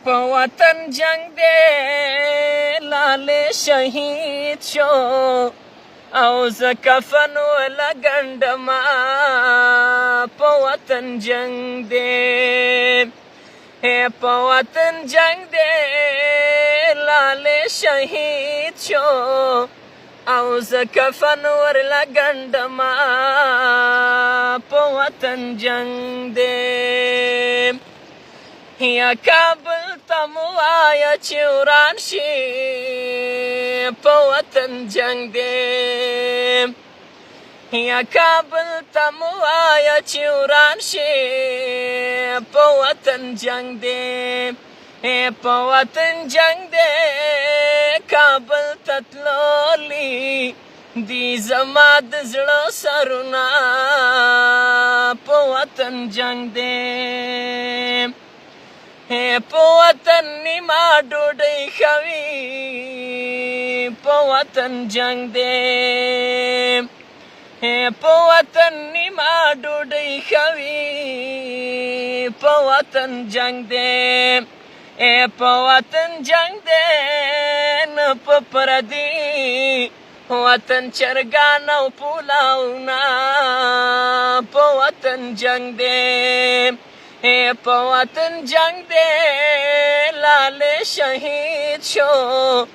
په وطن جنگ دی لاله شهید شو او زه کفن ولګنډما په وطن جنگ دی په وطن جنگ دی لاله شهید شو او زه کفن ورلګنډما په وطن جنگ دی یا کابل ته مو وایه چې وران شي په وطن جنگ دی یا کابل ته مو وایه چې وران شي په وطن جنگ دی په وطن جنگ دی کابل ته تللي دي زما د زړه سرونه په وطن جنگ دی په وطن نیمه ډوډۍ خوي په وطن جنگ دی په وطن نیمه ډوډۍ خوي په وطن جنگ دی په وطن جنگ دی نه په پردي وطن چرګان او پولاونه په وطن جنگ دی په وطن جنگ دی لاله شهید شو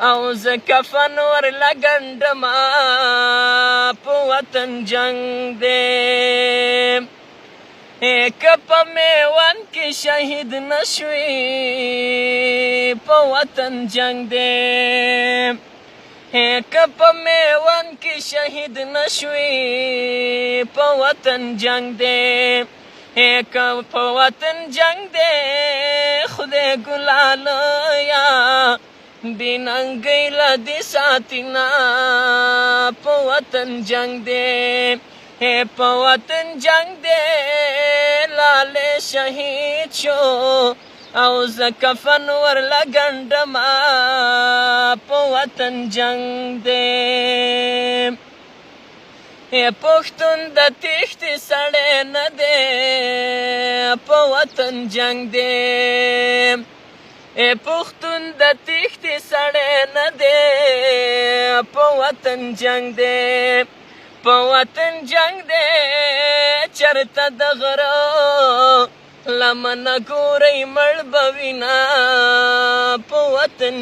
او زه کفن ورلګنډما په وطن جنگ دی که په میوند کې شهید نشوي په وطن جنگ دی که په میوند کې شهید نشوي په وطن جنگ دی که په وطن جنگ دی خدای ګلاله یا بې ننګۍ له دې ساتینا په وطن جنگ دی په وطن جنگ دی لاله شهید شو او زه کفن ورلګنډما په وطن جنگ دی پښتون د تېښتې سړی نه دی په وطن جنگ دی پښتون د تېښتې سړی نه دی په وطن جنگ دی په وطن جنگ دی چرته د غره لمنه ګورئ مړ به وینه په وطن